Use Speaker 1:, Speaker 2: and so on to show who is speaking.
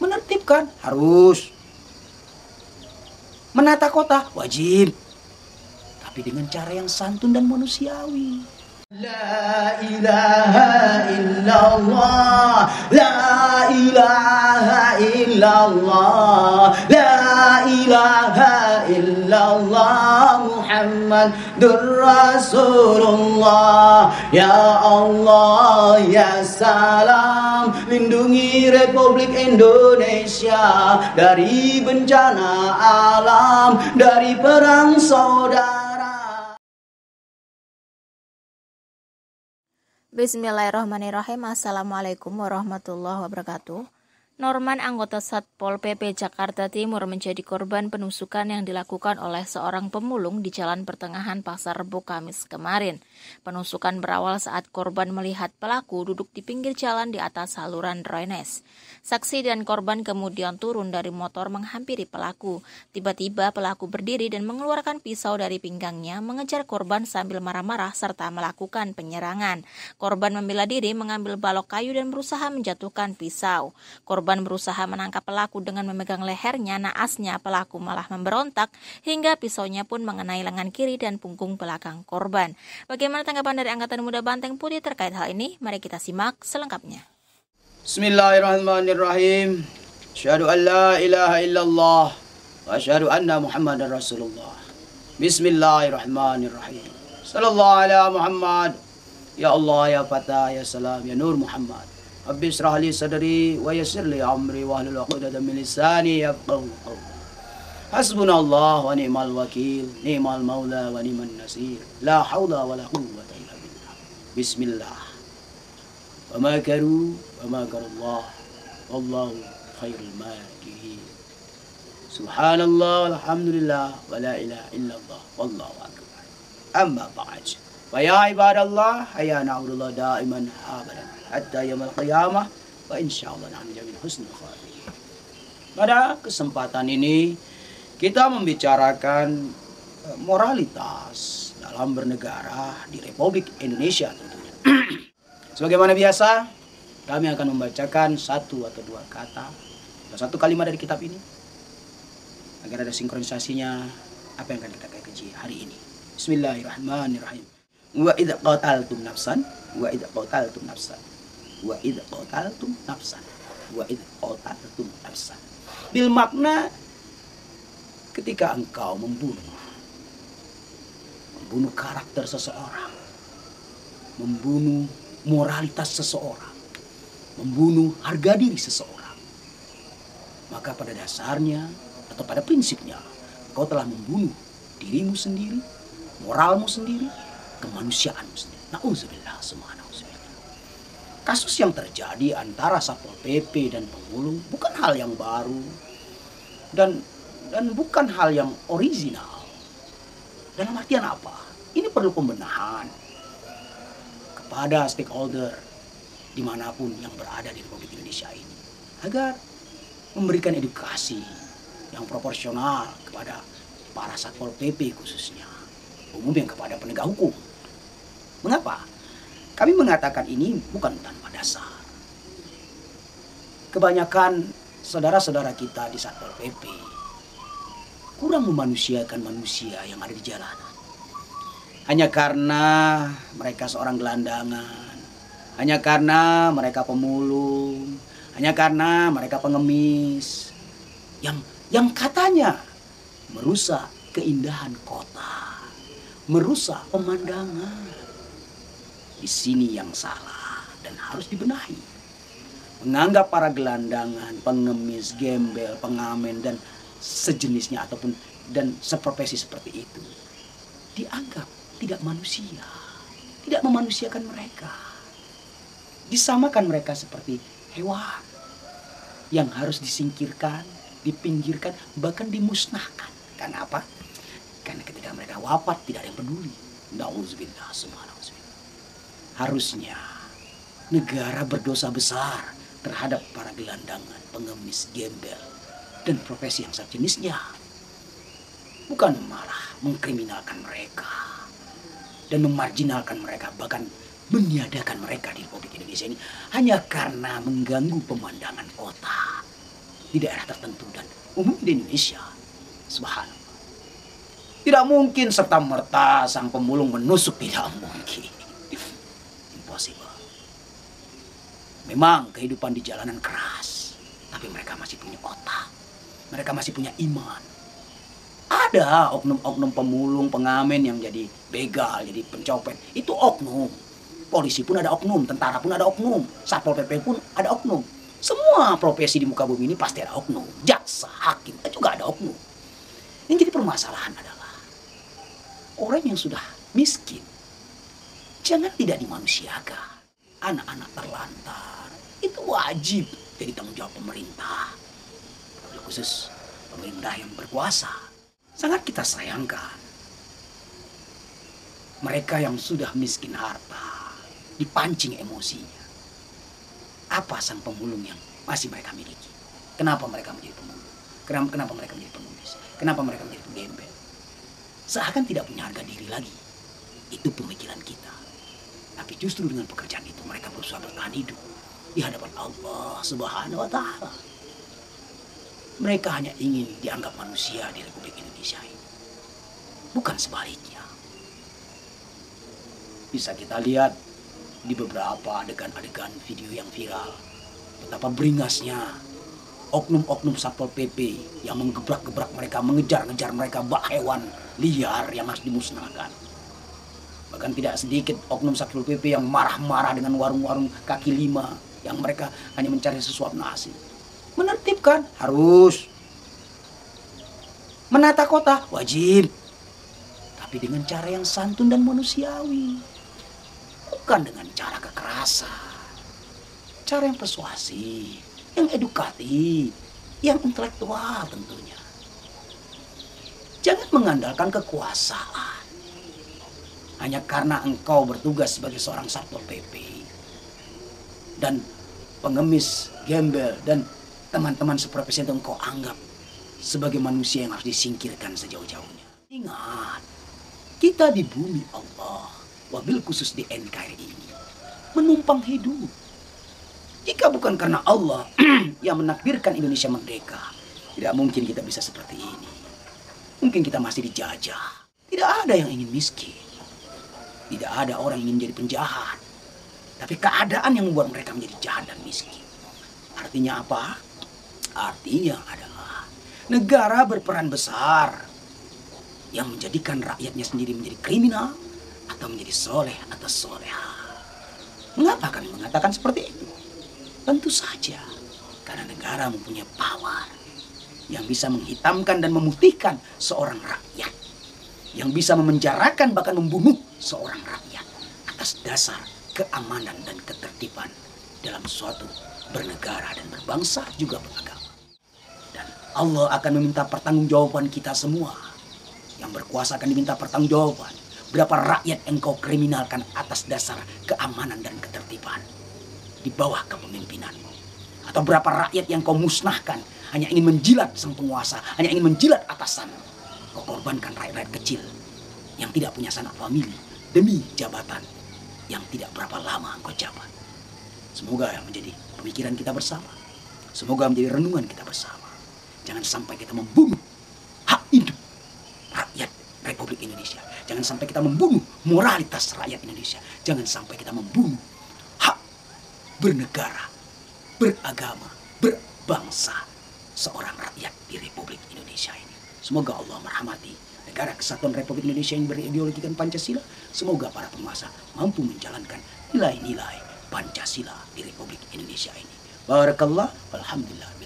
Speaker 1: Menertibkan harus. Menata kota wajib. Tapi dengan cara yang santun dan manusiawi. La ilaha illallah, la ilaha illallah, la ilaha illallah, Muhammadur Rasulullah. Ya Allah, ya salam, lindungi Republik Indonesia dari bencana alam, dari perang saudara.
Speaker 2: Bismillahirrahmanirrahim. Assalamualaikum warahmatullahi wabarakatuh. Norman, anggota Satpol PP Jakarta Timur, menjadi korban penusukan yang dilakukan oleh seorang pemulung di Jalan Pertengahan Pasar Rebo Kamis kemarin. Penusukan berawal saat korban melihat pelaku duduk di pinggir jalan di atas saluran drainase. Saksi dan korban kemudian turun dari motor menghampiri pelaku. Tiba-tiba pelaku berdiri dan mengeluarkan pisau dari pinggangnya, mengejar korban sambil marah-marah serta melakukan penyerangan. Korban membela diri, mengambil balok kayu dan berusaha menjatuhkan pisau. Korban berusaha menangkap pelaku dengan memegang lehernya, naasnya pelaku malah memberontak hingga pisaunya pun mengenai lengan kiri dan punggung belakang korban. Bagaimana tanggapan dari Angkatan Muda Banteng Putih terkait hal ini? Mari kita simak selengkapnya.
Speaker 1: Bismillahirrahmanirrahim. Asyhadu an la ilaha illallah wa asyhadu anna Muhammadar Rasulullah. Bismillahirrahmanirrahim. Sallallahu ala Muhammad. Ya Allah, ya Fatah, ya Salam, ya Nur Muhammad. Rabbi israh li sadri wa yassir li amri wahlul 'uqdatam min lisani yafqahu qawli. Hasbunallah wa ni'mal wakil, ni'mal maula wa ni'man nasir. La haula wa la quwwata illa billah. Bismillah. Wa makaru wa makarullah. Wallahu khairul makirin. Subhanallah walhamdulillah wa la ilaha illallah wallahu akbar. Amma ba'd. Wa ya ibadallah, hayya na'udullah daiman abadan hatta yaumil qiyamah wa insyaallah nahnu min husnul khatimah. Pada kesempatan ini kita membicarakan moralitas dalam bernegara di Republik Indonesia tentunya. Sebagaimana biasa, kami akan membacakan satu atau dua kata atau satu kalimat dari kitab ini agar ada sinkronisasinya apa yang akan kita kaji hari ini. Bismillahirrahmanirrahim. Wa idza qataltum nafsan, wa idza qataltum nafsan, wa idza qataltum nafsan, wa idza qataltum nafsan. Bil makna ketika engkau membunuh karakter seseorang, membunuh moralitas seseorang, membunuh harga diri seseorang, maka pada dasarnya atau pada prinsipnya engkau telah membunuh dirimu sendiri, moralmu sendiri, kemanusiaanmu sendiri. Na'udzubillah, semua na'udzubillah. Kasus yang terjadi antara Satpol PP dan pemulung bukan hal yang baru dan bukan hal yang original. Dalam artian apa? Ini perlu pembenahan kepada stakeholder dimanapun yang berada di Republik Indonesia ini, agar memberikan edukasi yang proporsional kepada para Satpol PP khususnya, umumnya kepada penegak hukum. Mengapa? Kami mengatakan ini bukan tanpa dasar. Kebanyakan saudara-saudara kita di Satpol PP kurang memanusiakan manusia yang ada di jalanan. Hanya karena mereka seorang gelandangan, hanya karena mereka pemulung, hanya karena mereka pengemis yang katanya merusak keindahan kota, merusak pemandangan. Di sini yang salah dan harus dibenahi. Menganggap para gelandangan, pengemis, gembel, pengamen dan sejenisnya ataupun dan seprofesi seperti itu dianggap tidak manusia, tidak memanusiakan mereka. Disamakan mereka seperti hewan yang harus disingkirkan, dipinggirkan, bahkan dimusnahkan. Karena apa? Karena ketika mereka wafat tidak ada yang peduli. Na'udzubillah, semua na'udzubillah. Harusnya negara berdosa besar terhadap para gelandangan, pengemis, gembel, dan profesi yang sejenisnya. Bukan malah mengkriminalkan mereka dan memarjinalkan mereka, bahkan meniadakan mereka di Republik Indonesia ini hanya karena mengganggu pemandangan kota. di daerah tertentu dan umum di Indonesia. Subhanallah. Tidak mungkin serta-merta sang pemulung menusuk, tidak mungkin. Impossible. Memang kehidupan di jalanan keras, tapi mereka masih punya otak. Mereka masih punya iman. Ada oknum-oknum pemulung, pengamen yang jadi begal, jadi pencopet. Itu oknum. Polisi pun ada oknum, tentara pun ada oknum, Satpol PP pun ada oknum. Semua profesi di muka bumi ini pasti ada oknum. Jaksa, hakim juga ada oknum. Yang jadi permasalahan adalah orang yang sudah miskin jangan tidak dimanusiakan. Anak-anak terlantar itu wajib jadi tanggung jawab pemerintah, khusus pemerintah yang berkuasa. Sangat kita sayangkan mereka yang sudah miskin harta dipancing emosinya. Apa sang pemulung yang masih mereka miliki? Kenapa mereka menjadi pemulung? Kenapa mereka menjadi pengemis? Kenapa mereka menjadi penggembel? Seakan tidak punya harga diri lagi. Itu pemikiran kita. Tapi justru dengan pekerjaan itu mereka berusaha bertahan hidup di hadapan Allah Subhanahu wa Ta'ala. Mereka hanya ingin dianggap manusia di Republik Indonesia ini, bukan sebaliknya. Bisa kita lihat di beberapa adegan-adegan video yang viral, betapa beringasnya oknum-oknum Satpol PP yang menggebrak-gebrak mereka, mengejar-ngejar mereka, bak hewan liar yang harus dimusnahkan. Bahkan tidak sedikit oknum Satpol PP yang marah-marah dengan warung-warung kaki lima yang mereka hanya mencari sesuap nasi. Menertibkan harus, menata kota wajib, tapi dengan cara yang santun dan manusiawi, bukan dengan cara kekerasan. Cara yang persuasif, yang edukatif, yang intelektual tentunya. Jangan mengandalkan kekuasaan hanya karena engkau bertugas sebagai seorang Satpol PP dan pengemis, gembel, dan teman-teman seprofesi itu engkau anggap sebagai manusia yang harus disingkirkan sejauh-jauhnya. Ingat, kita di bumi Allah, wabil khusus di NKRI ini, menumpang hidup. Jika bukan karena Allah yang menakdirkan Indonesia merdeka, tidak mungkin kita bisa seperti ini. Mungkin kita masih dijajah. Tidak ada yang ingin miskin. Tidak ada orang yang ingin menjadi penjahat. Tapi keadaan yang membuat mereka menjadi jahat dan miskin. Artinya apa? Artinya adalah negara berperan besar yang menjadikan rakyatnya sendiri menjadi kriminal atau menjadi soleh atau soleha. Mengapa kami mengatakan seperti itu? Tentu saja karena negara mempunyai power yang bisa menghitamkan dan memutihkan seorang rakyat, yang bisa memenjarakan bahkan membunuh seorang rakyat atas dasar keamanan dan ketertiban dalam suatu bernegara dan berbangsa juga beragama. Dan Allah akan meminta pertanggungjawaban kita semua. Yang berkuasa akan diminta pertanggungjawaban. Berapa rakyat engkau kriminalkan atas dasar keamanan dan ketertiban di bawah kepemimpinanmu? Atau berapa rakyat yang kau musnahkan hanya ingin menjilat sang penguasa, hanya ingin menjilat atasan? Kau korbankan rakyat-rakyat kecil yang tidak punya sanak famili demi jabatan yang tidak berapa lama engkau jabat. Semoga yang menjadi pemikiran kita bersama. Semoga menjadi renungan kita bersama. Jangan sampai kita membunuh hak hidup rakyat Republik Indonesia. Jangan sampai kita membunuh moralitas rakyat Indonesia. Jangan sampai kita membunuh hak bernegara, beragama, berbangsa seorang rakyat di Republik Indonesia ini. Semoga Allah merahmati negara kesatuan Republik Indonesia yang berideologikan Pancasila. Semoga para penguasa mampu menjalankan nilai-nilai Pancasila di Republik Indonesia ini. Barakallah, alhamdulillah.